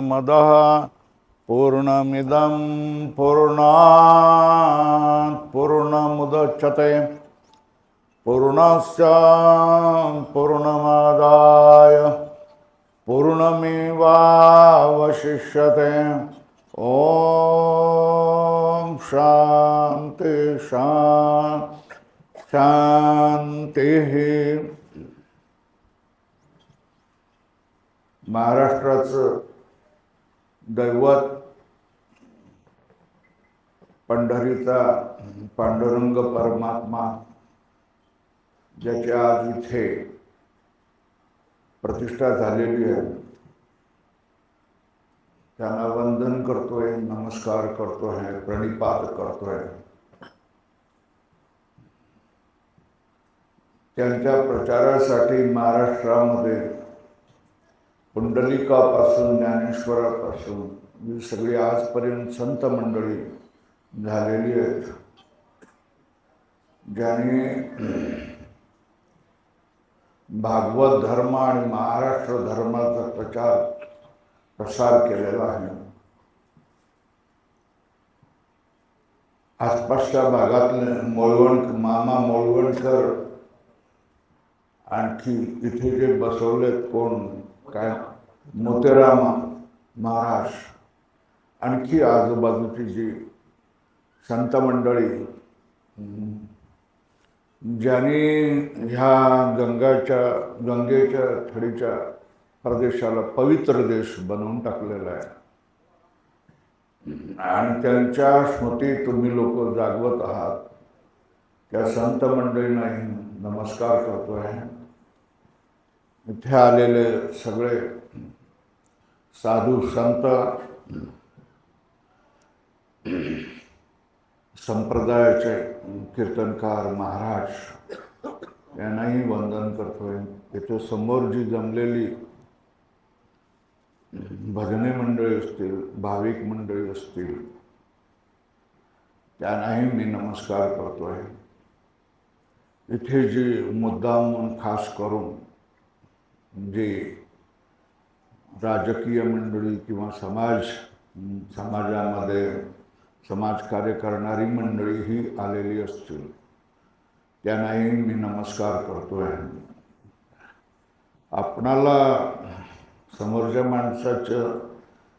पूर्णमदः पूर्णमिदं पूर्णात् पूर्णमुदच्यते पूर्णस्य पूर्णमादाय पूर्णमेवावशिष्यते। ओम शांति शांति। महाराष्ट्राचं दैवत पंढरीचा पांडुरंग परमात्मा ज्याच्या आज इथे प्रतिष्ठा झालेली आहे त्यांना वंदन करतोय, नमस्कार करतोय, प्रणिपात करतोय। त्यांच्या प्रचारासाठी महाराष्ट्रामध्ये पुंडलिकापासून ज्ञानेश्वरापासून ही सगळी आजपर्यंत संत मंडळी झालेली आहेत, ज्यांनी भागवत धर्म आणि महाराष्ट्र धर्माचा प्रसार केलेला आहे। आसपासच्या भागातले मामा मोळवणकर, आणखी इथे जे बसवलेत कोण काय मोतेराम महाराज, आणखी आजूबाजूची जी संत मंडळी ज्यांनी ह्या गंगेच्या थडीच्या प्रदेशाला पवित्र देश बनवून टाकलेला आहे आणि त्यांच्या स्मृती तुम्ही लोक जागवत आहात। त्या संत मंडळींनाही नमस्कार करतोय। इथे आलेले सगळे साधू संत, संप्रदायाचे कीर्तनकार महाराज यांनाही वंदन करतोय। इथे समोर जी जमलेली भजने मंडळी असतील, भाविक मंडळी असतील, त्यांनाही मी नमस्कार करतोय। इथे जी मुद्दाम खास करून जे राजकीय मंडळी किंवा समाजामध्ये समाजकार्य करणारी मंडळी ही आलेली असतील, त्यांनाही मी नमस्कार करतोय। आपणाला समोरच्या माणसाच्या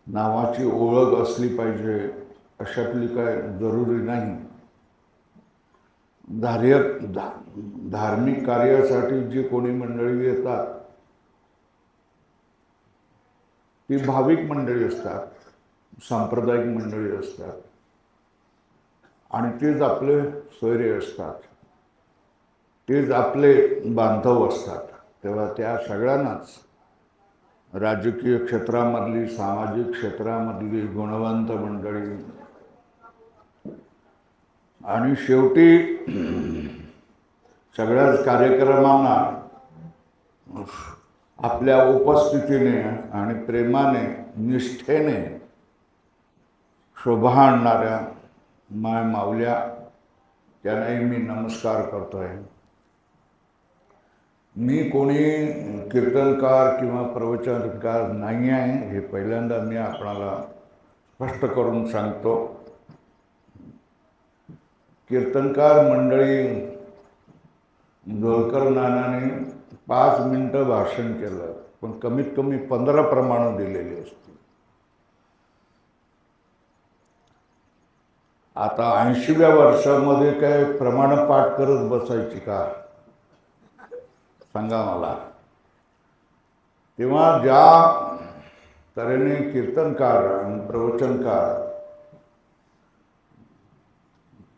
नावाची ओळख असली पाहिजे अशातली काय जरुरी नाही। धार्मिक कार्यासाठी जी कोणी मंडळी येतात ती भाविक मंडळी असतात, सांप्रदायिक मंडळी असतात आणि तेच आपले सोयरे असतात, तेच आपले बांधव असतात। तेव्हा त्या सगळ्यांनाच राजकीय क्षेत्रामधली, सामाजिक क्षेत्रामधली गुणवंत मंडळी आणि शेवटी सगळ्याच कार्यक्रमांना आपल्या उपस्थितीने आणि प्रेमाने, निष्ठेने शोभा आणणाऱ्या माय माऊल्या, त्यांनाही मी नमस्कार करतोय। मी कोणी कीर्तनकार किंवा प्रवचनकार नाही आहे, हे पहिल्यांदा मी आपणाला स्पष्ट करून सांगतो। कीर्तनकार मंडळी जोलकर नानाने 5 मिनिटं भाषण केलं, पण कमीत कमी 15 प्रमाणं दिलेली असतील। आता 80व्या वर्षामध्ये काय प्रमाण पाठ करत बसायची का सांगा मला। तेव्हा ज्या तऱ्हेने कीर्तनकार आणि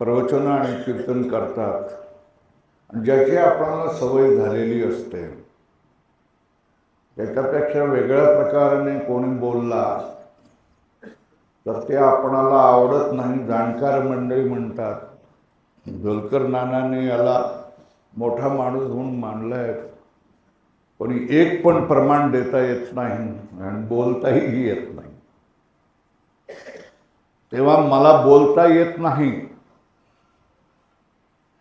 प्रवचन आणि कीर्तन करतात, ज्याची आपल्याला सवय झालेली असते, त्याच्यापेक्षा वेगळ्या प्रकाराने कोणी बोलला तर ते आपणाला आवडत नाही। जाणकार मंडळी म्हणतात जोलकर नानाने याला मोठा माणूस म्हणून मानलाय, पण एक पण प्रमाण देता येत नाही आणि बोलताही येत नाही। तेव्हा मला बोलता येत नाही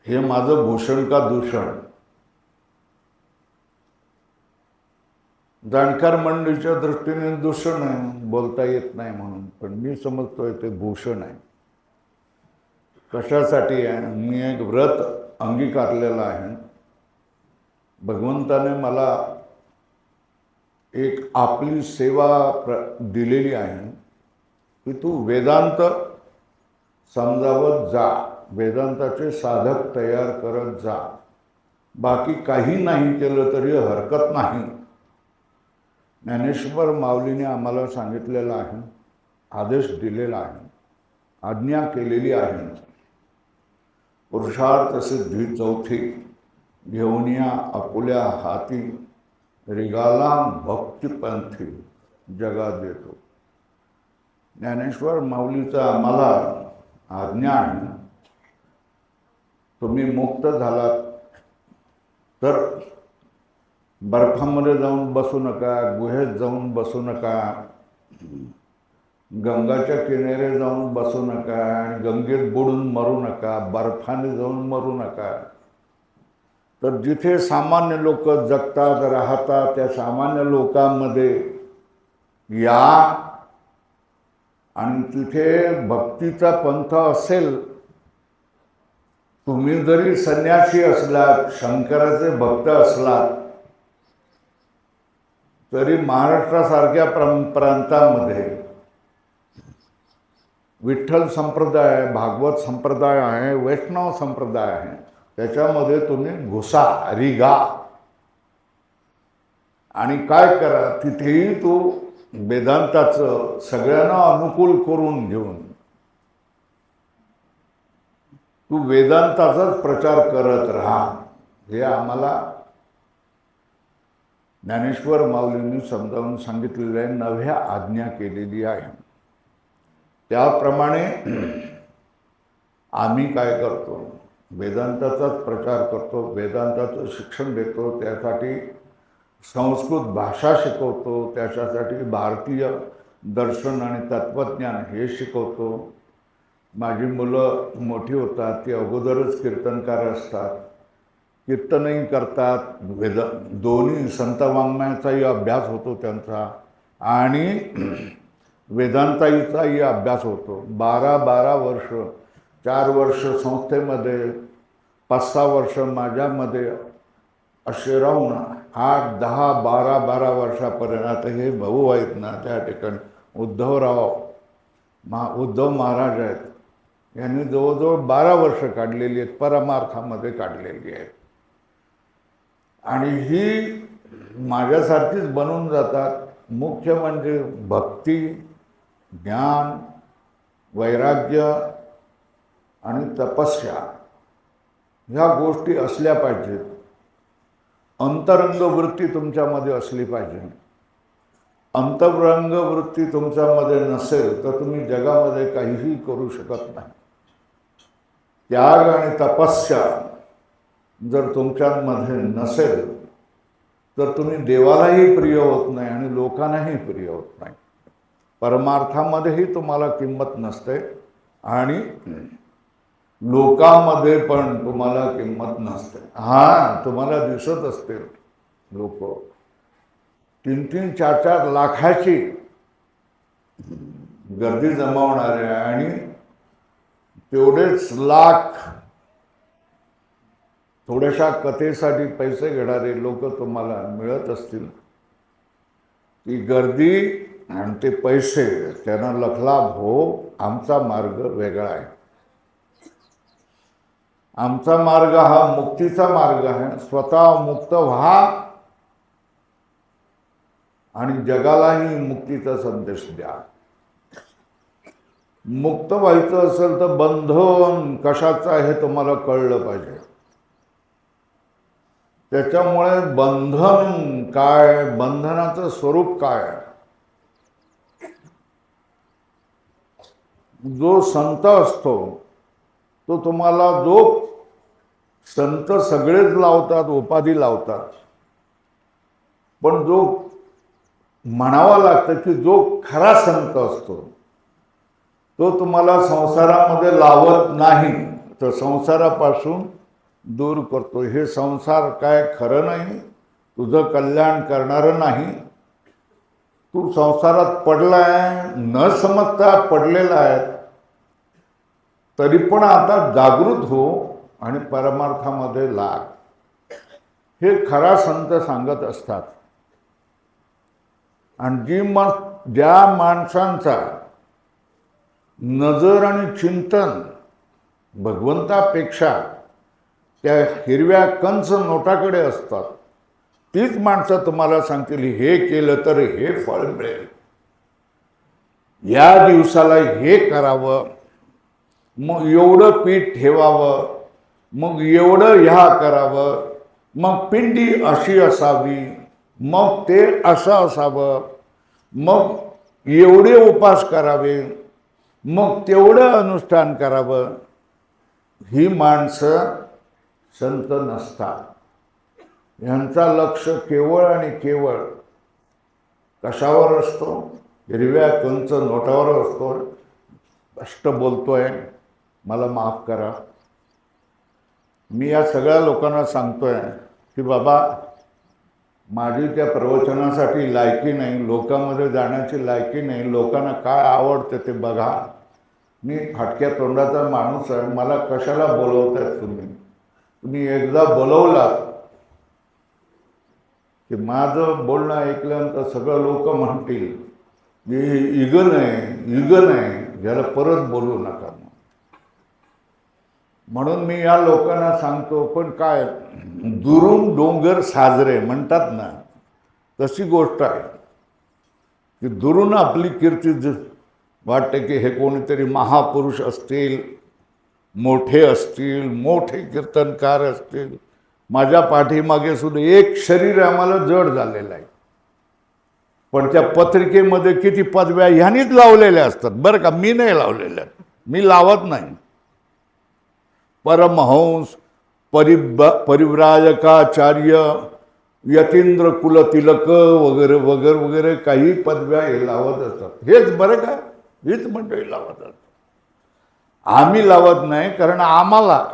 हे माझं भूषण का दूषण जाणकार मंडळीच्या दृष्टीने दूषण आहे, बोलता येत नाही म्हणून, पण मी समजतोय ते भूषण आहे. कशासाठी आहे? मी एक व्रत अंगीकारलेलं आहे. भगवंताने मला एक आपली सेवा दिलेली आहे की तू वेदांत समजावत जा, वेदांताचे साधक तयार करत जा. बाकी काही नाही केलं तरी हरकत नाही. ज्ञानेश्वर माऊलीने आम्हाला सांगितलेलं आहे, आदेश दिलेला आहे, आज्ञा केलेली आहे. पुरुषार्थ सिद्धी चौथी घेऊन या आपुल्या हाती, रिगाला भक्तिपंथी जगा देतो. ज्ञानेश्वर माऊलीचा आम्हाला आज्ञा आहे, तुम्ही मुक्त झालात तर बर्फामध्ये जाऊन बसू नका, गुहेत जाऊन बसू नका, गंगाच्या किनारे जाऊन बसू नका, आणि गंगेत बुडून मरू नका, बर्फाने जाऊन मरू नका. तर जिथे सामान्य लोक जगतात राहतात त्या सामान्य लोकांमध्ये या, आणि तिथे भक्तीचा पंथ असेल. तुम्ही जरी संन्यासी असलात, शंकराचे भक्त असलात, तरी महाराष्ट्रासारख्या प्रांतामध्ये विठ्ठल संप्रदाय आहे, भागवत संप्रदाय आहे, वैष्णव संप्रदाय आहे, त्याच्यामध्ये तुम्ही घुसा, रिगा, आणि काय करा, तिथेही तू वेदांताचं सगळ्यांना अनुकूल करून घेऊन तू वेदांताचाच प्रचार करत राहा. हे आम्हाला ज्ञानेश्वर माऊलींनी समजावून सांगितलेलं आहे, नव्या आज्ञा केलेली आहे. त्याप्रमाणे आम्ही काय करतो, वेदांताचाच प्रचार करतो, वेदांताचं शिक्षण देतो, त्यासाठी संस्कृत भाषा शिकवतो, त्याच्यासाठी भारतीय दर्शन आणि तत्त्वज्ञान हे शिकवतो. माझी मुलं मोठी होतात, ती अगोदरच कीर्तनकार असतात, कीर्तनही करतात, दोन्ही संत वाङ्मयाचाही अभ्यास होतो त्यांचा, आणि वेदांताईचाही अभ्यास होतो. 12 वर्ष, 4 वर्ष संस्थेमध्ये, 5-6 वर्ष माझ्यामध्ये असे राहून 8, 10, 12 वर्षापर्यंत हे भाऊ आहेत ना त्या ठिकाणी, उद्धव महाराज आहेत, यांनी जवळजवळ 12 वर्ष काढलेली आहेत, परमार्थामध्ये काढलेली आहेत. आणि ही माझ्यासारखीच बनून जातात. मुख्य म्हणजे भक्ती, ज्ञान, वैराग्य आणि तपस्या ह्या गोष्टी असल्या पाहिजेत. अंतरंग वृत्ती तुमच्यामध्ये असली पाहिजे. अंतरंग वृत्ती तुमच्यामध्ये नसेल तर तुम्ही जगामध्ये काहीही करू शकत नाही. त्याग आणि तपस्या जर तुमच्यामध्ये नसेल तर तुम्ही देवालाही प्रिय होत नाही आणि लोकांनाही प्रिय होत नाही. परमार्थामध्येही तुम्हाला किंमत नसते आणि लोकांमध्ये पण तुम्हाला किंमत नसते. तुम्हाला दिसत असतील लोक 3-3, 4-4 लाखाची गर्दी जमावणारे आणि तेवढेच लाख थोड्याशा कथेसाठी पैसे घेणारे लोक तुम्हाला मिळत असतील. ती गर्दी आणि ते पैसे त्यांना लखलाभ हो. आमचा मार्ग वेगळा आहे. आमचा मार्ग हा मुक्तीचा मार्ग आहे. स्वतः मुक्त व्हा आणि जगालाही मुक्तीचा संदेश द्या. मुक्त व्हायचं असेल तर बंधन कशाचं आहे हे तुम्हाला कळलं पाहिजे. त्याच्यामुळे बंधन काय, बंधनाचं स्वरूप काय, जो संत असतो तो तुम्हाला, जो संत सगळेच लावतात, उपाधी लावतात, पण जो म्हणावा लागतं की जो खरा संत असतो तो तुम्हाला संसारामध्ये लावत नाही, तर संसारापासून दूर करतो. हे संसार काय खरं नाही, तुझं कल्याण करणारं नाही, तू संसारात पडलाय, न समजता पडलेला आहे, तरी पण आता जागृत हो आणि परमार्थामध्ये लाग, हे खरा संत सांगत असतात. आणि ज्या माणसांचा नजर आणि चिंतन भगवंतापेक्षा त्या हिरव्या कंच नोटाकडे असतात, तीच माणसं तुम्हाला सांगतील हे केलं तर हे फळ मिळेल, या दिवसाला हे करावं, मग एवढं पीठ ठेवावं, मग एवढं ह्या करावं, मग पिंडी अशी असावी, मग ते असं असावं, मग एवढे उपास करावे, मग तेवढं अनुष्ठान करावं. ही माणसं संत नसतात. यांचा लक्ष केवळ आणि केवळ कशावर असतो? हिरव्या कंच नोटावर असतो. स्पष्ट बोलतोय, मला माफ करा. मी या सगळ्या लोकांना सांगतोय की बाबा, माझी त्या प्रवचनासाठी लायकी नाही, लोकांमध्ये जाण्याची लायकी नाही. लोकांना काय आवडतं ते बघा. मी फाटक्या तोंडाचा माणूस आहे, मला कशाला बोलवताय तुम्ही? तुम्ही एकदा बोलवलात की माझं बोलणं ऐकल्यानंतर सगळं लोक म्हणतील की इगन आहे, ज्याला परत बोलू नका. म्हणून मी या लोकांना सांगतो, पण काय दुरून डोंगर साजरे म्हणतात ना, तशी गोष्ट आहे की दुरून आपली कीर्ती वाटते की हे कोणीतरी महापुरुष असतील, मोठे असतील, मोठे कीर्तनकार असतील. माझ्या पाठीमागे सुद्धा एक शरीर आम्हाला जड झालेलं आहे, पण त्या पत्रिकेमध्ये किती पदव्या ह्यानीच लावलेल्या असतात बरं का, मी नाही लावलेल्या, मी लावत नाही. परमहंस, परिव्राजकाचार्य, यतींद्र कुलतिलक वगैरे वगैरे वगैरे काही पदव्या हे लावत असतात. हेच बरं का, हीच मंडळी लावत असतात. आम्ही लावत नाही, कारण आम्हाला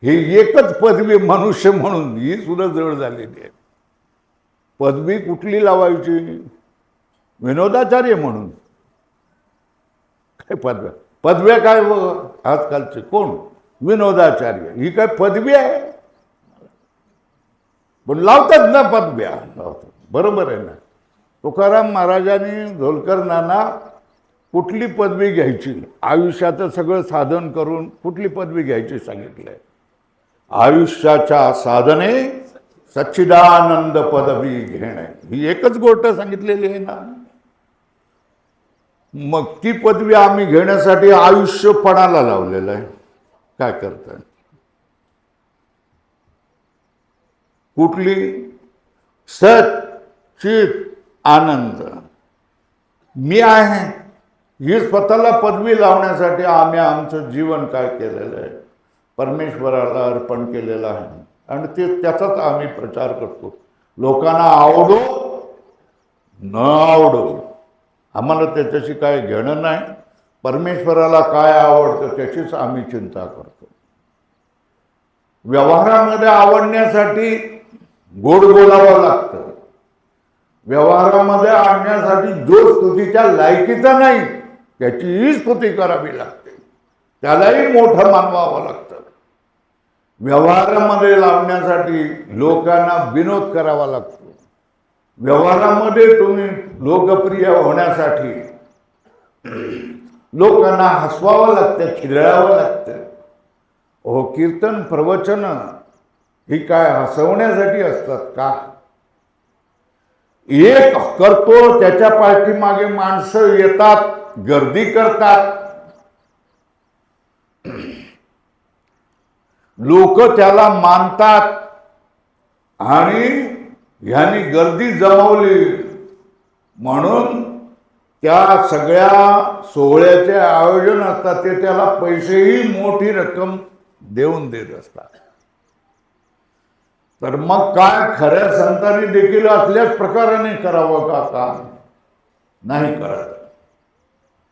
हे एकच पदवी मनुष्य म्हणून ही सुद्धा जड झालेली आहे. पदवी कुठली लावायची? विनोदाचार्य म्हणून. काय पदव्या काय आजकालचे? कोण? विनोदाचार्य. ही काय पदवी आहे? पण लावतात ना पदव्या, लावतात. बरोबर आहे ना. तुकाराम महाराजांनी ढोलकर नाना कुठली पदवी घ्यायची, आयुष्याचं सगळं साधन करून कुठली पदवी घ्यायची सांगितलंय? आयुष्याच्या साधने सच्चिदानंद पदवी घेणे, ही एकच गोष्ट सांगितलेली आहे ना. मग ती पदवी आम्ही घेण्यासाठी आयुष्य पणाला लावलेलं आहे. काय करताय? कुठली? सत चित आनंद मी आहे, ही स्वतःला पदवी लावण्यासाठी आम्ही आमचं जीवन काय केलेलं आहे? परमेश्वराला अर्पण केलेलं आहे, आणि ते त्याचाच आम्ही प्रचार करतो. लोकांना आवडो न आवडो, आम्हाला त्याच्याशी काय घेणं नाही. परमेश्वराला काय आवडतं त्याचीच आम्ही चिंता करतो. व्यवहारामध्ये आवडण्यासाठी गोड बोलावं लागतं. व्यवहारामध्ये आणण्यासाठी जो स्तुतीच्या लायकीचा नाही त्याचीही स्तुती करावी लागते, त्यालाही मोठं मानवावं लागतं. व्यवहारामध्ये लावण्यासाठी लोकांना विनोद करावा लागतो. व्यवहारामध्ये तुम्ही लोकप्रिय होण्यासाठी लोकांना हसवावं लागतं, खिदळावं लागतं. हो, कीर्तन प्रवचन ही काय हसवण्यासाठी असतात का? एक करतो त्याच्या पाठीमागे माणसं येतात, गर्दी करतात, लोक त्याला मानतात, आणि ह्यांनी गर्दी जमवली म्हणून त्या सगळ्या सोहळ्याचे आयोजन असतात ते त्याला पैसेही मोठी रक्कम देऊन देत असतात. तर मग काय खऱ्या संतांनी देखील असल्याच प्रकाराने करावं का काम? नाही करत.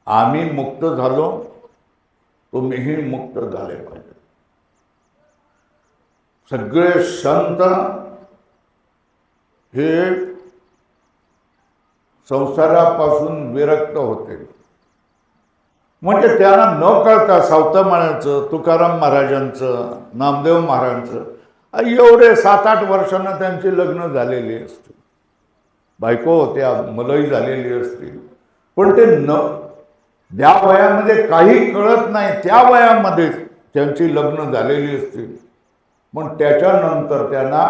आम्ही मुक्त झालो, तुम्हीही मुक्त झाले पाहिजे. सगळे संत हे संसारापासून विरक्त होते. म्हणजे त्यांना न कळता सावतामाळ्याचं, तुकाराम महाराजांचं, नामदेव महाराजांचं एवढे 7-8 वर्षांना त्यांची लग्न झालेली असते, बायको होत्या, मुलंही झालेली असतील, पण ते न ज्या वयामध्ये काही कळत नाही त्या वयामध्ये त्यांची लग्न झालेली असतील. पण त्याच्यानंतर त्यांना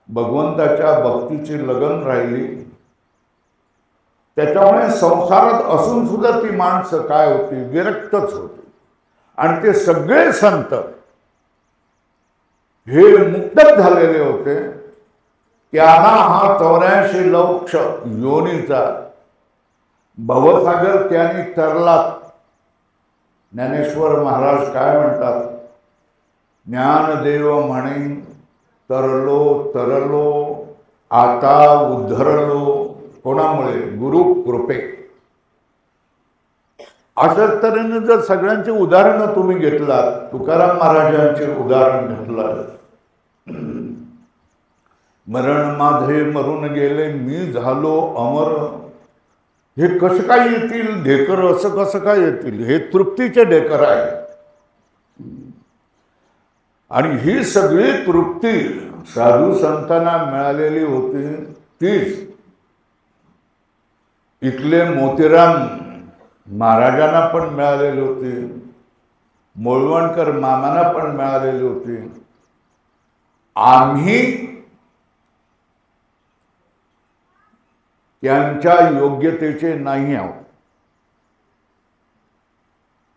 भगवंताच्या भक्तीची लगन राहिली. त्याच्यामुळे संसारात असून सुद्धा ती माणसं काय होती, विरक्तच होती. आणि ते सगळे संत हे मुक्तच झालेले होते. त्यांना हा 84 लक्ष योनीचा भवसागर त्यांनी तरलात. ज्ञानेश्वर महाराज काय म्हणतात, ज्ञानदेव म्हणे तरलो तरलो आता उद्धरलो. कोणामुळे? गुरु कृपे. अशाच तऱ्हेने जर सगळ्यांची उदाहरणं तुम्ही घेतलात, तुकाराम महाराजांचे उदाहरण घेतलं, मरण माझे मरून गेले मी झालो अमर, हे कसं काय येतील ढेकर, असं कसं काय येतील? हे तृप्तीचे ढेकर आहे. आणि ही सगळी तृप्ती साधू संतांना मिळालेली होती. तीच इथले मोतीराम महाराजांना पण मिळालेली होती, मोळवणकर मामांना पण मिळालेली होती. आम्ही त्यांच्या योग्यतेचे नाही आहोत.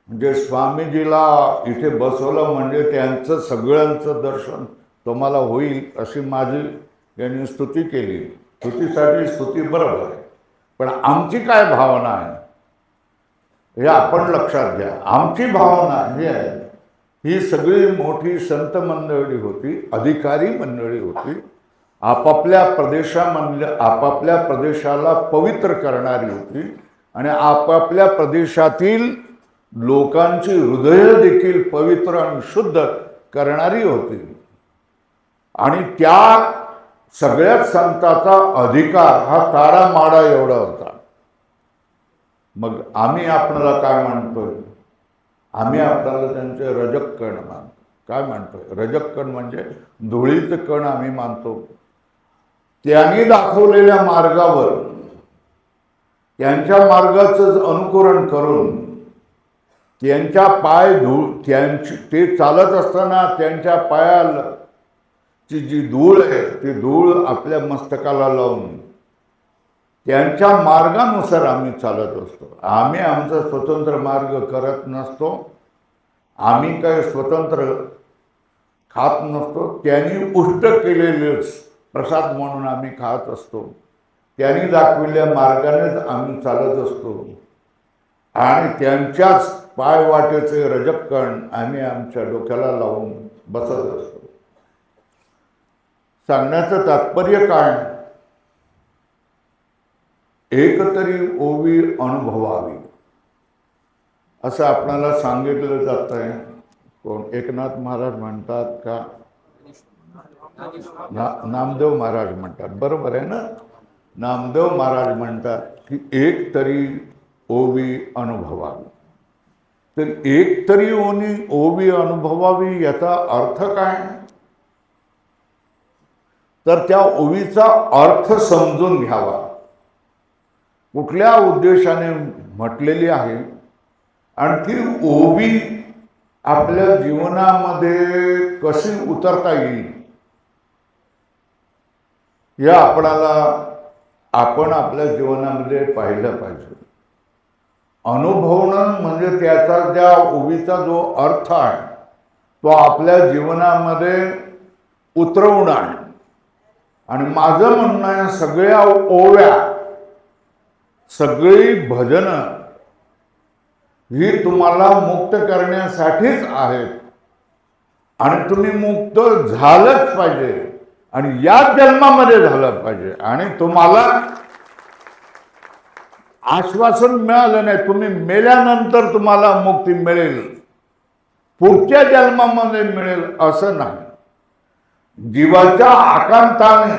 म्हणजे स्वामीजीला इथे बसवलं म्हणजे त्यांचं सगळ्यांचं दर्शन तुम्हाला होईल अशी माझी यांनी स्तुती केली. स्तुतीसाठी स्तुती बरोबर आहे, पण आमची काय भावना आहे हे आपण लक्षात घ्या. आमची भावना ही आहे, ही सगळी मोठी संत मंडळी होती, अधिकारी मंडळी होती, आपापल्या आपापल्या प्रदेशाला पवित्र करणारी होती आणि आपापल्या प्रदेशातील लोकांची हृदय देखील पवित्र आणि शुद्ध करणारी होती. आणि त्या सगळ्याच संतांचा अधिकार हा तारामाडा एवढा होता. मग आम्ही आपल्याला काय म्हणतोय? आम्ही आपल्याला त्यांचे रजक कण मानतो. काय म्हणतोय? रजक कण म्हणजे धुळीचे कण आम्ही मानतो. त्यांनी दाखवलेल्या मार्गावर त्यांच्या मार्गाचं अनुकरण करून त्यांच्या ते चालत असताना त्यांच्या पायाची जी धूळ आहे ती धूळ आपल्या मस्तकाला लावून त्यांच्या मार्गानुसार आम्ही चालत असतो. आम्ही आमचा स्वतंत्र मार्ग करत नसतो. आम्ही काही स्वतंत्र खात नसतो. त्यांनी उष्ट केलेलेच प्रसाद म्हणून आम्ही खात असतो. त्यांनी दाखविलेल्या मार्गानेच आम्ही चालत असतो आणि त्यांच्याच पायवाटेचे रजककण आम्ही आमच्या डोक्याला लावून बसत असतो. सांगण्याचं तात्पर्य काय? एक तरी ओवी अनुभवावी असं आपल्याला सांगितलं जात आहे. कोण? एकनाथ महाराज म्हणतात का? नामदेव महाराज म्हणतात. बरोबर आहे ना? नामदेव महाराज म्हणतात की एक तरी ओवी अनुभवावी. तर एक तरी ओवी अनुभवावी याचा अर्थ काय? तर त्या ओवीचा अर्थ समजून घ्यावा. कुठल्या उद्देशाने म्हटलेली आहे आणि ती ओवी आपल्या जीवनामध्ये कशी उतरता येईल या आपण आपल्या जीवनामध्ये पाहिलं पाहिजे. अनुभवणं म्हणजे त्याचा ज्या ओवीचा जो अर्थ आहे तो आपल्या जीवनामध्ये उतरवणं आहे. आणि माझं म्हणणं आहे, सगळ्या ओव्या, सगळी भजनं ही तुम्हाला मुक्त करण्यासाठीच आहेत आणि तुम्ही मुक्त झालंच पाहिजे आणि याच जन्मामध्ये झालं पाहिजे. आणि तुम्हाला आश्वासन मिळालं नाही, तुम्ही मेल्यानंतर तुम्हाला मुक्ती मिळेल, पुढच्या जन्मामध्ये मिळेल असं नाही. जीवाच्या आकांताने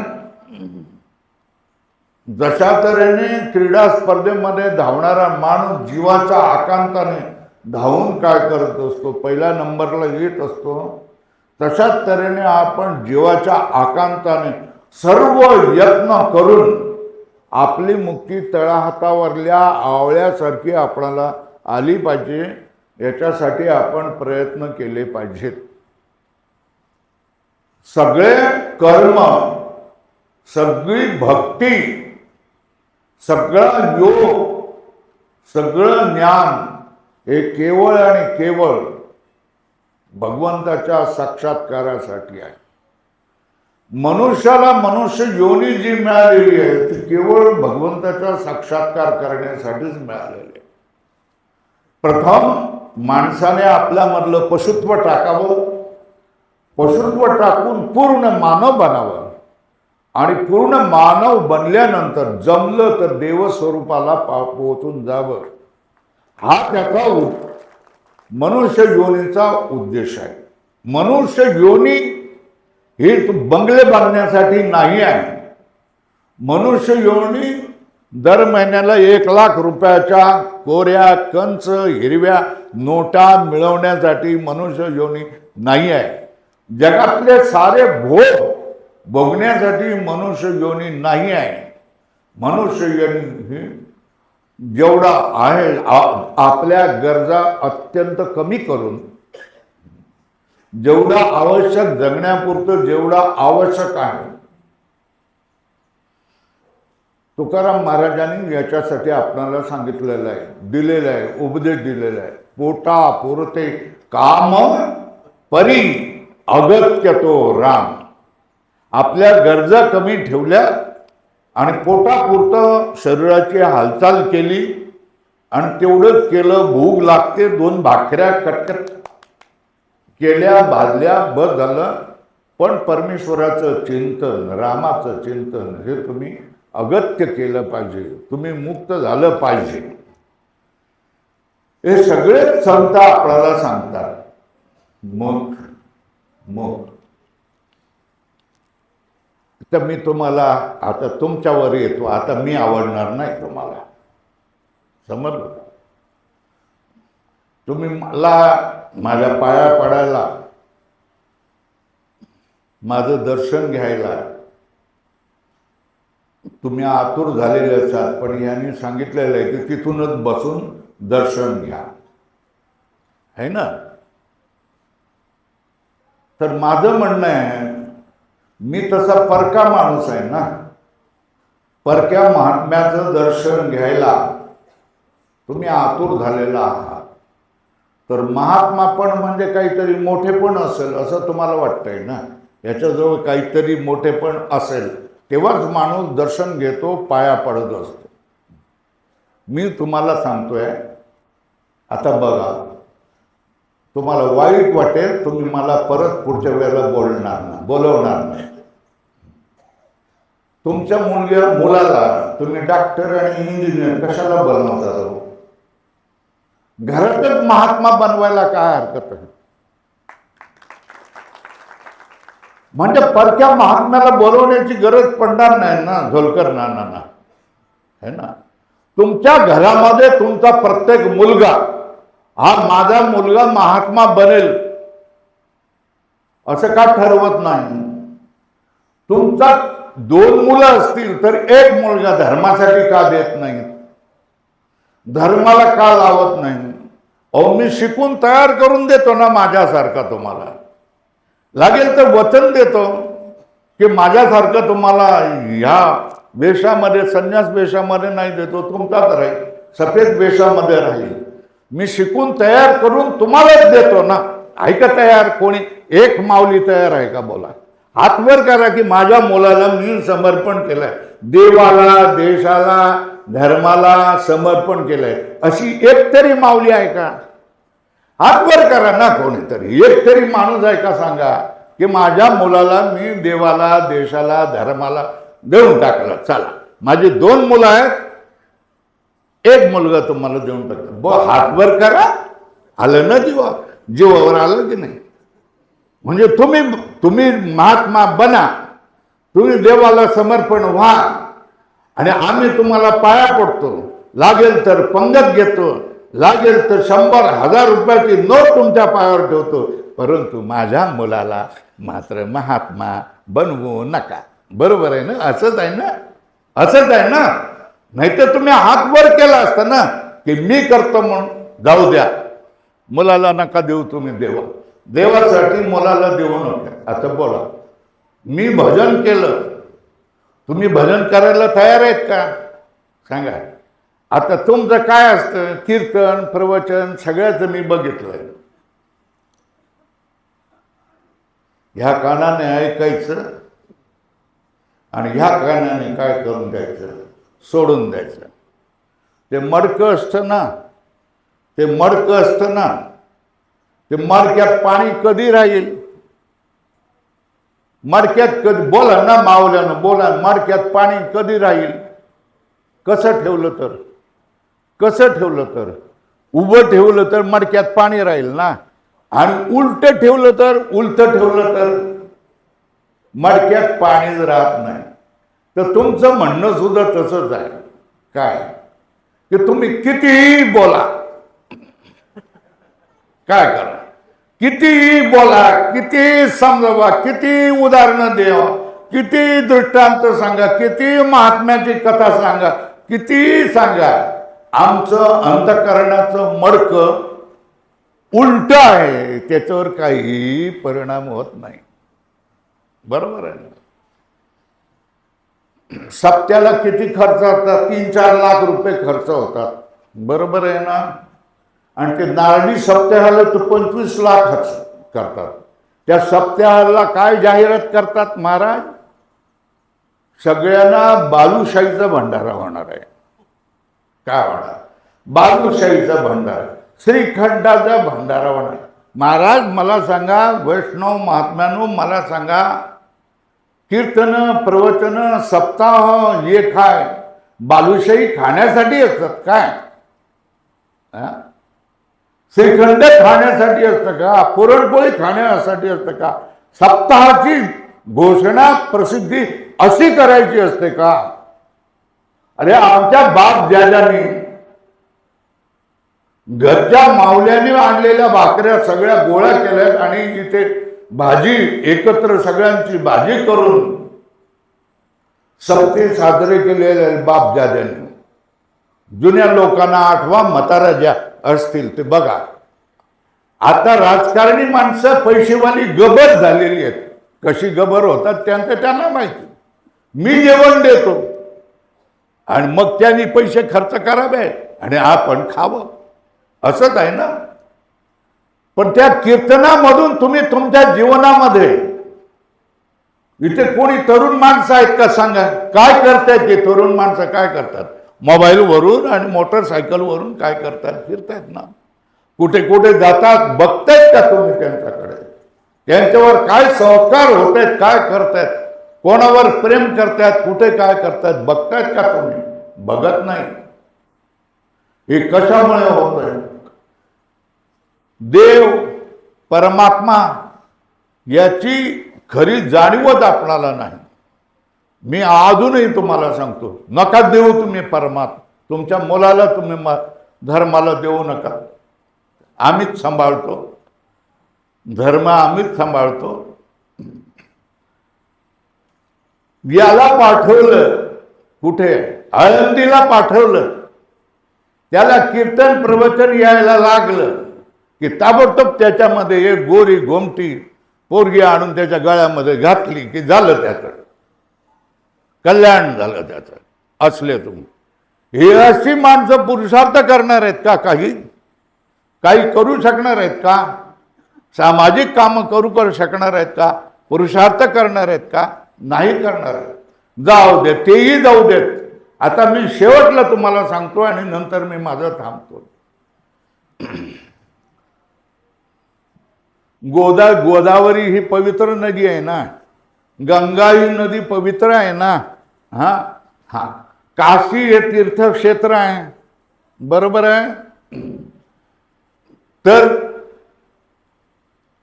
जशा तऱ्हेने क्रीडा स्पर्धेमध्ये धावणारा माणूस जीवाच्या आकांताने धावून काय करत असतो, पहिल्या नंबरला येत असतो, तशाच तऱ्हेने आपण जीवाच्या आकांताने सर्व यत्न करून आपली मुक्ती तळहातावरल्या आवळ्यासारखी आपणाला आली पाहिजे, याच्यासाठी आपण प्रयत्न केले पाहिजेत. सगळे कर्म, सगळी भक्ती, सगळा योग, सगळं ज्ञान हे केवळ आणि केवळ भगवंताच्या साक्षात्कारासाठी आहे. मनुष्याला मनुष्य योनी जी मिळालेली आहे ती केवळ भगवंताचा साक्षात्कार करण्यासाठीच मिळालेली आहे. प्रथम माणसाने आपल्यामधलं पशुत्व टाकावं, पशुत्व टाकून पूर्ण मानव बनावं आणि पूर्ण मानव बनल्यानंतर जमलं तर देवस्वरूपाला पोहोचून जावं. हा त्याचा मनुष्य योनीचा उद्देश आहे. मनुष्य योनी ही बंगले बांधण्यासाठी नाही आहे. मनुष्य योनी दर महिन्याला 1,00,000 रुपयाच्या कोऱ्या कंच हिरव्या नोटा मिळवण्यासाठी मनुष्य योनी नाही आहे. जगातले सारे भोग भोगण्यासाठी मनुष्य योनी नाही आहे. मनुष्य योनी जेवढा आहे आपल्या गरजा अत्यंत कमी करून, जेवढा आवश्यक जगण्यापुरतं जेवढा आवश्यक आहे, तुकाराम महाराजांनी याच्यासाठी आपणाला सांगितलेलं आहे, दिलेलं आहे, उपदेश दिलेला आहे. पोटा पुरते काम परी अगत्य तो राम. आपल्या गरजा कमी ठेवल्या आणि पोटापुरतं शरीराची हालचाल केली आणि तेवढंच केलं. भूक लागते, 2 भाकऱ्या कटकट केल्या, भाजल्या, बस झालं. पण परमेश्वराचं चिंतन, रामाचं चिंतन हे तुम्ही अगत्य केलं पाहिजे. तुम्ही मुक्त झालं पाहिजे. हे सगळेच संत आपल्याला सांगतात. मग तर मी तुम्हाला आता तुमच्यावर येतो. आता मी आवडणार नाही तुम्हाला, समजलं? तुम्ही मला माझ्या पाया पडायला, माझं दर्शन घ्यायला तुम्ही आतुर झालेले असाल. पण यांनी सांगितलेलं आहे की तिथूनच बसून दर्शन घ्या, है ना? तर माझं म्हणणं आहे, मी तसा परका माणूस आहे ना. परक्या महात्म्याचं दर्शन घ्यायला तुम्ही आतुर झालेला आहात. तर महात्मा पण म्हणजे काहीतरी मोठेपण असेल असं तुम्हाला वाटतंय ना. याच्याजवळ काहीतरी मोठेपण असेल तेव्हाच माणूस दर्शन घेतो, पाया पडत असतो. मी तुम्हाला सांगतोय, आता बघा, तुम्हाला वाईट वाटेल, तुम्ही मला परत पुढच्या वेळेला बोलवणार नाही. तुमच्या मुलाला तुम्ही डॉक्टर आणि इंजिनियर कशाला बनवता? घरातच महात्मा बनवायला काय हरकत आहे? म्हणजे परक्या महात्म्याला बोलवण्याची गरज पडणार नाही ना झोलकर नानांना, है ना? तुमच्या घरामध्ये तुमचा प्रत्येक मुलगा हा माझा मुलगा महात्मा बनेल असं का ठरवत नाही? तुमचा 2 मुलं असतील तर 1 मुलगा धर्मासाठी का देत नाही? धर्माला का लावत नाही? अहो, मी शिकून तयार करून देतो ना माझ्यासारखा. तुम्हाला लागेल तर वचन देतो की माझ्यासारखं तुम्हाला ह्या वेशामध्ये, संन्यास वेशामध्ये नाही देतो, तुमचाच राहील, सफेद वेशामध्ये राहील. मी शिकून तयार करून तुम्हालाच देतो ना. आहे का तयार? कोणी एक माऊली तयार आहे का? बोला, हात वर करा की माझ्या मुलाला मी समर्पण केलंय, देवाला, देशाला, धर्माला समर्पण केलंय. अशी एक तरी माऊली आहे का? हात वर करा ना कोणीतरी. एक तरी माणूस आहे का? सांगा की माझ्या मुलाला मी देवाला, देशाला, धर्माला देऊन टाकलं. चला, माझी 2 मुलं आहेत, 1 मुलगा तुम्हाला देऊन टाकलं. हात वर करा. आलं ना जीवावर आलं की नाही? म्हणजे तुम्ही महात्मा बना, तुम्ही देवाला समर्पण व्हा आणि आम्ही तुम्हाला पाया पडतो, लागेल तर पंगत घेतो, लागेल तर 100,000 रुपयाची नोट तुमच्या पायावर ठेवतो, परंतु माझ्या मुलाला मात्र महात्मा बनवू नका. बरोबर आहे ना? असंच आहे ना? असंच आहे ना? नाहीतर तुम्ही हात वर केला असता ना की मी करतो म्हणून. जाऊ द्या, मुलाला नका देऊ तुम्ही. देवासाठी मुलाला देऊ नका. आता बोला, मी भजन केलं, तुम्ही भजन करायला तयार आहेत का? सांगा. आता तुमचं काय असतं, कीर्तन प्रवचन सगळ्याचं मी बघितलंय. ह्या कानाने ऐकायचं आणि ह्या कानाने काय करून द्यायचं, सोडून द्यायचं. ते मडकं असतं ना, ते मडकं असतं ना, ते मडक्यात पाणी कधी राहील? मडक्यात कधी, बोला ना मावल्यानं, बोला, मडक्यात पाणी कधी राहील? कसं ठेवलं तर, कसं ठेवलं तर, उभं ठेवलं तर मडक्यात पाणी राहील ना, आणि उलट ठेवलं तर, उलट ठेवलं तर मडक्यात पाणीच राहत नाही. तर तुमचं म्हणणं सुद्धा तसंच आहे. काय की तुम्ही कितीही बोला, काय करा, कितीही बोला, किती समजावा, किती उदाहरणं द्यावा, किती दृष्टांत सांगा, किती महात्म्याची कथा सांगा, किती सांगा, आमचं अंतःकरणाचं मडकं उलट आहे, त्याच्यावर काही परिणाम होत नाही. बरोबर आहे ना? सप्त्याला किती खर्च होतात? 3-4 लाख रुपये खर्च होतात. बरोबर आहे ना? आणि ते नारळी सप्त्याला तर 25 लाख खर्च करतात. त्या सप्त्याला काय जाहिरात करतात महाराज? सगळ्यांना बालुशाहीचा भंडारा होणार आहे. काय होणार? बालुशाहीचा भंडारा, श्रीखंडाचा भंडारा होणार. महाराज मला सांगा, वैष्णव महात्म्यानो मला सांगा, कीर्तन प्रवचन सप्ताह हे काय बालुशाही खाण्यासाठी असतात काय? श्रीखंड खाण्यासाठी असतं का? पुरणपोळी खाण्यासाठी असतं का? सप्ताहाची घोषणा प्रसिद्धी अशी करायची असते का? अरे आमच्या बाप दादांनी घरच्या मावल्याने आणलेल्या भाकऱ्या सगळ्या गोळा केल्यात आणि इथे भाजी एकत्र सगळ्यांची भाजी करून सप्ते साजरे केलेले बाप दादांनी. जुन्या लोकांना आठवा, म्हातारा ज्या असतील ते बघा. आता राजकारणी माणसं पैसेवाली गबर झालेली आहेत. कशी गबर होतात त्यांचं त्यांना माहिती. मी जेवण देतो आणि मग त्यांनी पैसे खर्च करावे आणि आपण खावं, असंच आहे ना? पण त्या कीर्तनामधून तुम्ही तुमच्या जीवनामध्ये, इथे कोणी तरुण माणसं आहेत का? सांगा, काय करतायत ते तरुण माणसं? काय करतात? मोबाईलवरून आणि मोटरसायकलवरून काय करतात? फिरतायत ना. कुठे कुठे जातात, बघतायत का तुम्ही त्यांच्याकडे? त्यांच्यावर काय संस्कार होत आहेत, काय करतायत, कोणावर प्रेम करतायत, कुठे काय करतायत, बघतायत का तुम्ही? बघत नाही. हे कशामुळे होत आहे? देव परमात्मा याची खरी जाणीवच आपणाला नाही. मी अजूनही तुम्हाला सांगतो, नका देऊ तुम्ही परमात्मा. तुमच्या मुलाला तुम्ही धर्माला देऊ नका. आम्हीच सांभाळतो धर्म, आम्हीच सांभाळतो. याला पाठवलं कुठे? आळंदीला पाठवलं. त्याला कीर्तन प्रवचन यायला लागलं की ताबडतोब त्याच्यामध्ये एक गोरी गोमटी पोरगी आणून त्याच्या गळ्यामध्ये घातली की झालं, त्याचं कल्याण झालं त्याचं. असले तुम्ही हे अशी माणसं पुरुषार्थ करणार आहेत का? काही करू शकणार आहेत का? सामाजिक कामं करू शकणार आहेत का? पुरुषार्थ करणार आहेत का? नाही करणार. जाऊ देत, तेही जाऊ देत. आता मी शेवटला तुम्हाला सांगतो आणि नंतर मी माझं थांबतो. गोदावरी ही पवित्र नदी आहे ना, गंगा ही नदी पवित्र आहे ना. हा हा काशी हे तीर्थक्षेत्र आहे. बरोबर आहे? तर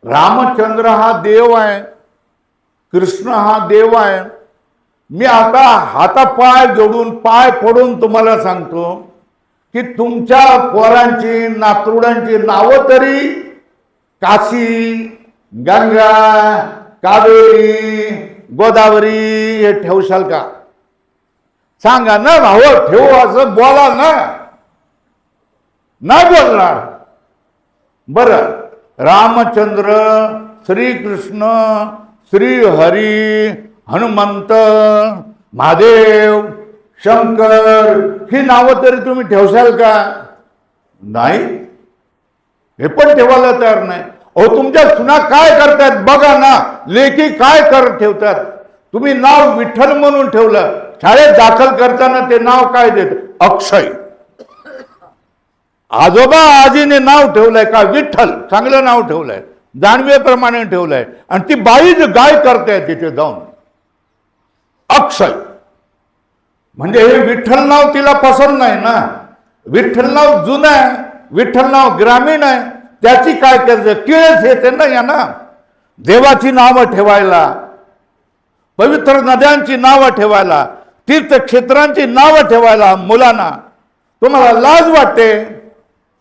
रामचंद्र हा देव आहे, कृष्ण हा देव आहे. मी आता हातापाय जोडून पाय पडून तुम्हाला सांगतो की तुमच्या पोरांची नातरुडांची नावं तरी काशी, गंगा, कावेरी, गोदावरी हे ठेवशाल का? सांगा ना भाऊ, ठेवू असं बोला ना. नाही बोलणार. बरं, रामचंद्र, श्रीकृष्ण, श्रीहरी, हनुमंत, महादेव, शंकर ही नावं तरी तुम्ही ठेवशाल का? नाही, हे पण ठेवायला तयार नाही. अहो, तुमच्या सुना काय करतात बघा ना, लेकी काय ठेवतात. तुम्ही नाव विठ्ठल म्हणून ठेवलं, शाळेत दाखल करताना ते नाव काय देत? अक्षय. आजोबा आजीने नाव ठेवलंय का? विठ्ठल. चांगलं नाव ठेवलंय, जाणवेप्रमाणे ठेवलंय. आणि ती बाई गाय करते तिथे जाऊन अक्षय. म्हणजे हे विठ्ठल नाव तिला पसंत नाही ना. विठ्ठल नाव जुनं आहे, विठ्ठल नाव ग्रामीण आहे, त्याची काय करायचं? किळस येते ना यांना. देवाची नावं ठेवायला, पवित्र नद्यांची नावं ठेवायला, तीर्थक्षेत्रांची नावं ठेवायला मुलांना तुम्हाला लाज वाटते,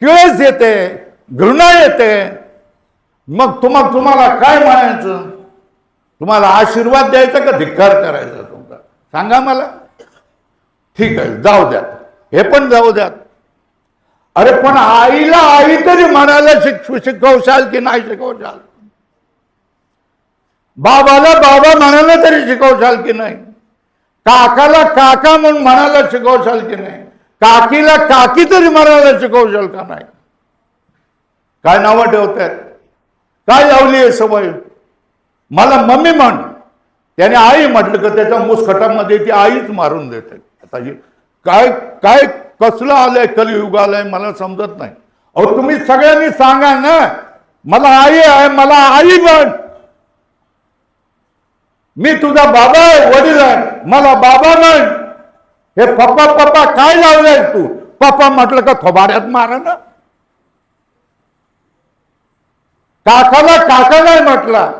किळस येते, घृणा येते. मग तुम्हाला काय म्हणायचं? तुम्हाला आशीर्वाद द्यायचा का धिक्कार करायचा तुमचा? सांगा मला. ठीक आहे, जाऊ द्यात, हे पण जाऊ द्यात. अरे पण आईला आई तरी म्हणायला शिकवशाल की नाही शिकवशाल? बाबाला बाबा म्हणायला तरी शिकवशाल की नाही? काकाला काका म्हणून म्हणायला शिकवशाल की नाही? काकीला काकी तरी म्हणायला शिकवशाल का नाही? काय नावं ठेवतात? काय लावली आहे सवय? मला मम्मी म्हण. त्याने आई म्हटलं का त्याच्या मुसखटामध्ये ती आईच मारून देते. आता काय काय कसलं आलंय, कलियुग आलंय, मला समजत नाही. अहो, तुम्ही सगळ्यांनी सांगा ना, मला आई आहे, मला आई म्हण. मी तुझा बाबा आहे, वडील आहे, मला बाबा म्हण. हे पप्पा पप्पा काय लावलंय तू? पप्पा म्हटलं का थोबाड्यात मारा ना. काकाला काका नाही म्हटला,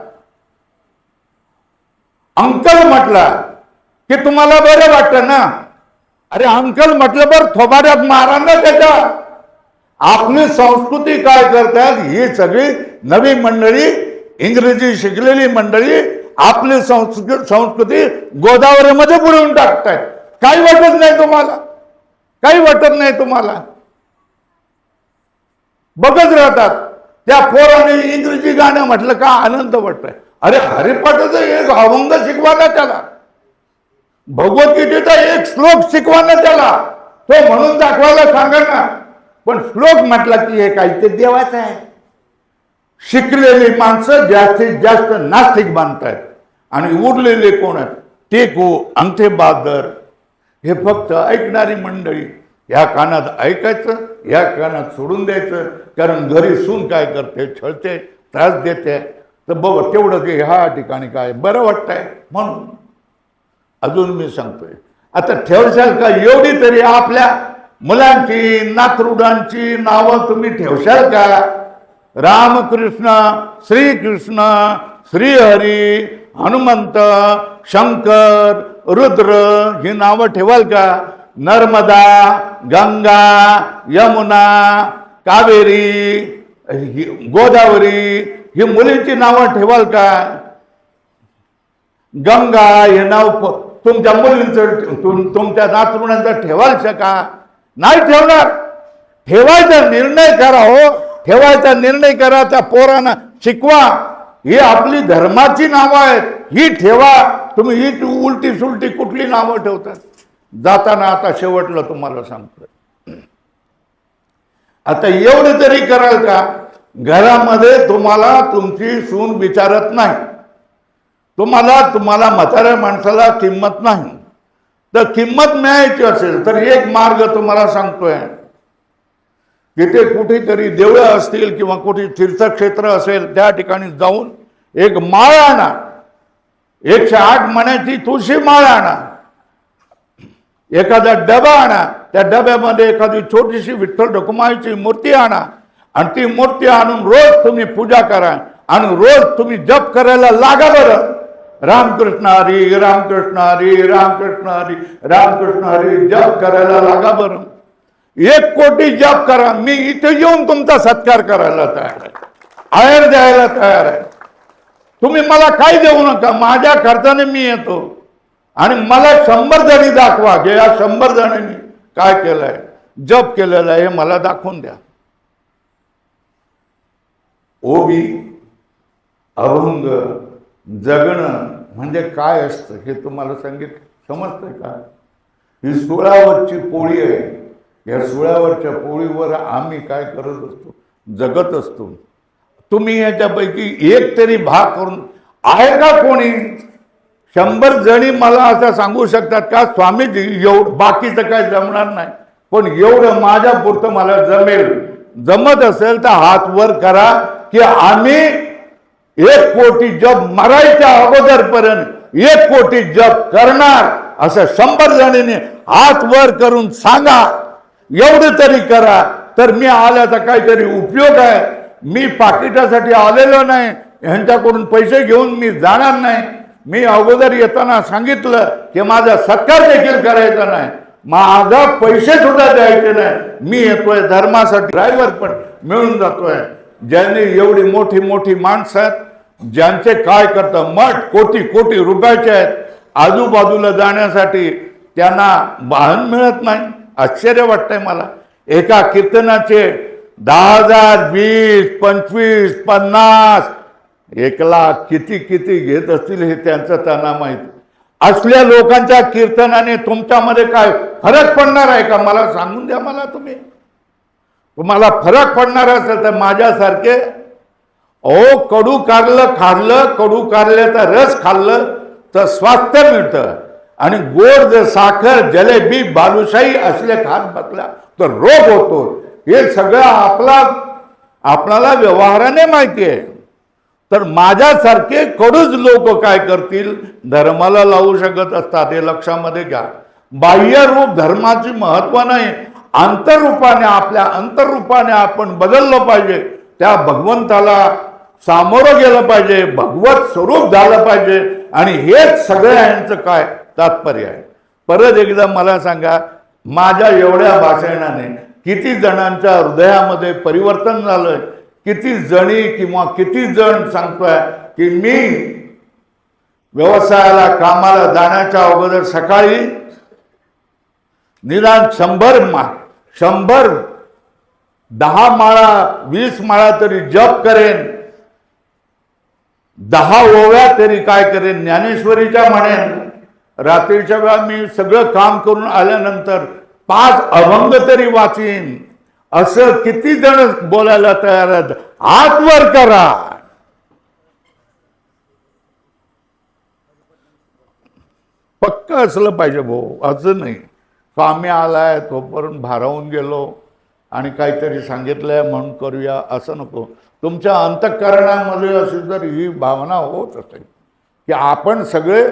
अंकल म्हटला की तुम्हाला बरं वाटतं ना. अरे अंकल म्हटलं बरं थोबाड्यात मारा ना त्याच्या. आपली संस्कृती काय करतात? ही सगळी नवी मंडळी, इंग्रजी शिकलेली मंडळी आपली संस्कृती गोदावरीमध्ये बुडवून टाकतायत. काही वाटत नाही तुम्हाला? काही वाटत नाही तुम्हाला? बघत राहतात. त्या पोराने इंग्रजी गाणं म्हटलं का आनंद वाटतोय. अरे हरिपाठाचं एक अभंग शिकवा ना त्याला, भगवद्गीतेचा एक श्लोक शिकवा ना त्याला, तो म्हणून दाखवायला सांगा ना. पण श्लोक म्हटला की हे काय ते देवाचं आहे. शिकलेली माणसं जास्तीत जास्त नास्तिक बांधतायत आणि उरलेले कोण आहेत? टेकू, अंगठे बादर, हे फक्त ऐकणारी मंडळी. या कानात ऐकायचं, या कानात सोडून द्यायचं. कारण घरी सून काय करते? छळते, त्रास देते. तर बघ तेवढं की ह्या ठिकाणी काय बरं वाटतंय म्हणून. अजून मी सांगतोय, आता ठेवशाल का एवढी तरी आपल्या मुलांची, नातरुडांची नावं तुम्ही ठेवशाल का? रामकृष्ण, श्रीकृष्ण, श्रीहरी, हनुमंत, शंकर, रुद्र ही नावं ठेवाल का? नर्मदा, गंगा, यमुना, कावेरी, गोदावरी ही मुलींची नावं ठेवाल का? गंगा हे नाव तुमच्या मुलींचं, तुमच्या नातरुणांचं ठेवाल का? नाही ठेवणार. ठेवायचा निर्णय करा. हो, ठेवायचा निर्णय करा. त्या पोरांना शिकवा. ही आपली धर्माची नावं आहेत, ही ठेवा. तुम्ही ही उलटी सुलटी कुठली नावं ठेवतात? जाताना आता शेवटला तुम्हाला सांगतोय, आता एवढं तरी कराल का? घरामध्ये तुम्हाला तुमची सून विचारत नाही, तुम्हाला म्हाताऱ्या माणसाला किंमत नाही. तर किंमत मिळायची असेल तर एक मार्ग तुम्हाला सांगतोय. तिथे कुठेतरी देवळं असतील किंवा कुठे तीर्थक्षेत्र असेल त्या ठिकाणी जाऊन एक माळ आणा. 108 मण्याची तुळशी माळ आणा. एखादा डबा आणा. त्या डब्यामध्ये एखादी छोटीशी विठ्ठल रखुमाईची मूर्ती आणा आणि ती मूर्ती आणून रोज तुम्ही पूजा करा आणि रोज तुम्ही जप करायला लागा. बरं रामकृष्ण हरी, रामकृष्ण हरी, रामकृष्ण हरी, रामकृष्ण हरी जप करायला लागा बरं. 1 कोटी जप करा. मी इथे येऊन तुमचा सत्कार करायला तयार आहे, आहेर द्यायला तयार आहे. तुम्ही मला काही देऊ नका, माझ्या खर्चाने मी येतो. आणि मला 100 जणी दाखवा की या 100 जणांनी काय केलंय, जप केलेलं आहे, हे मला दाखवून द्या. ओबी अभंग जगणं म्हणजे काय असतं हे तुम्हाला समजतंय का? ही 16वरची पोळी आहे. या 16वरच्या पोळीवर आम्ही काय करत असतो, जगत असतो. तुम्ही याच्यापैकी एक तरी भाग करून आहे का कोणी? 100 जणी मला असं सांगू शकतात का, स्वामीजी एवढं बाकीचं काय जमणार नाही, पण एवढं माझ्या पुरतं मला जमेल. जमत असेल तर हात वर करा की आम्ही 1 कोटी जप मरायच्या अगोदरपर्यंत 1 कोटी जप करणार, असं 100 जणींनी हात वर करून सांगा. एवढं तरी करा, तर मी आल्याचा काहीतरी उपयोग आहे. मी पाकिटासाठी आलेलो नाही, ह्यांच्याकडून पैसे घेऊन मी जाणार नाही. मी अगोदर येताना सांगितलं की माझा सत्कार देखील करायचा नाही, माझा पैसे सुद्धा द्यायचे नाही. मी येतोय धर्मासाठी. ड्रायव्हर पण मिळून जातोय. ज्यांनी एवढी मोठी मोठी माणसं आहेत, ज्यांचे काय करतं मठ कोटी कोटी रुपयाचे आहेत, आजूबाजूला जाण्यासाठी त्यांना वाहन मिळत नाही. आश्चर्य वाटतंय मला. एका कीर्तनाचे 10,000, 20, 25, 50, 1,00,000 किती किती घेत असतील हे त्यांना माहिती. असल्या लोकांच्या कीर्तनाने तुमच्यामध्ये काय फरक पडणार आहे का? मला सांगून द्या. मला तुम्हाला फरक पडणार असेल तर माझ्यासारखे कडू कारलं खाल्लं, कडू कारल्याचा रस खाल्लं तर स्वास्थ्य मिळतं. आणि गोड जर साखर, जलेबी, बालुशाही असले खात बसला तर रोग होतो. हे सगळं आपल्याला व्यवहाराने माहिती आहे. तर माझ्यासारखे कडूच लोक काय करतील, धर्माला लावू शकत असतात. हे लक्षामध्ये घ्या. बाह्य रूप धर्माची महत्व नाही, अंतरूपाने आपल्या अंतरूपाने आपण बदललं पाहिजे. त्या भगवंताला सामोरं गेलं पाहिजे, भगवत स्वरूप झालं पाहिजे. आणि हेच सगळ्यांचं काय तात्पर्य आहे. परत एकदा मला सांगा, माझ्या एवढ्या भाषणाने किती जणांच्या हृदयामध्ये परिवर्तन झालंय? किती जणी किंवा किती जण सांगतोय की मी व्यवसायाला कामाला जाण्याच्या अगोदर सकाळी निदान 100 10 माळा 20 माळा तरी जप करेन, 10 ओव्या तरी काय करेन, ज्ञानेश्वरीच्या म्हणेन. रात्रीच्या वेळा मी सगळं काम करून आल्यानंतर 5 अभंग तरी वाचीन. असं किती जण बोलायला तयार आहेत? हात वर करा. पक्क असलं पाहिजे भाऊ, असं नाही स्वामी आलाय तोपर्यंत भारावून गेलो आणि काहीतरी सांगितलंय म्हणून करूया असं नको. तुमच्या अंतःकरणामध्ये अशी जर ही भावना होत असेल की आपण सगळे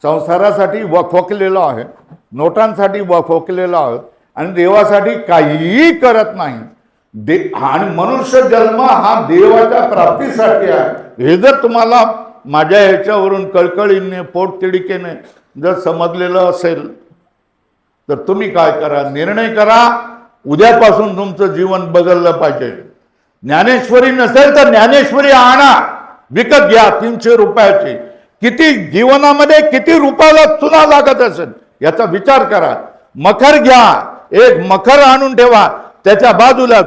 संसारासाठी वखवकलेलो आहे, नोटांसाठी वखवकलेलो आहोत आणि देवासाठी काहीही करत नाही, आणि मनुष्य जन्म हा देवाच्या प्राप्तीसाठी आहे, हे जर तुम्हाला माझ्या ह्याच्यावरून कळकळीने पोटतिडकीने जर समजलेलं असेल तर तुम्ही काय करा, निर्णय करा. उद्यापासून तुमचं जीवन बदललं पाहिजे. ज्ञानेश्वरी नसेल तर ज्ञानेश्वरी आणा, विकत घ्या 300 रुपयाची. किती जीवनामध्ये किती रुपयाला चुना लागत असेल याचा विचार करा. मखर घ्या, एक मखर आणून ठेवा, त्याच्या बाजूला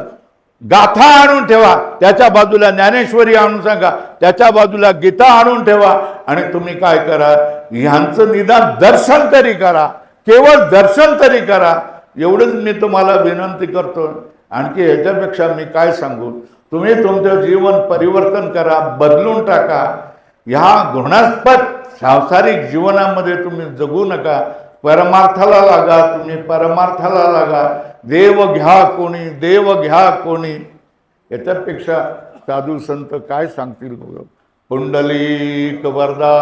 गाथा आणून ठेवा, त्याच्या बाजूला ज्ञानेश्वरी आणून सांगा, त्याच्या बाजूला गीता आणून ठेवा. आणि तुम्ही काय करा, ह्यांचं निदान दर्शन तरी करा, केवळ दर्शन तरी करा. एवढंच मी तुम्हाला विनंती करतो. आणखी ह्याच्यापेक्षा मी काय सांगू. तुम्ही तुमचं जीवन परिवर्तन करा, बदलून टाका. ह्या घृणास्पद सांसारिक जीवनामध्ये तुम्ही जगू नका. परमार्थाला लागा, तुम्ही परमार्थाला लागा. देव घ्या कोणी, देव घ्या कोणी. याच्यापेक्षा साधू संत काय सांगतील? पुंडलिक वरदा.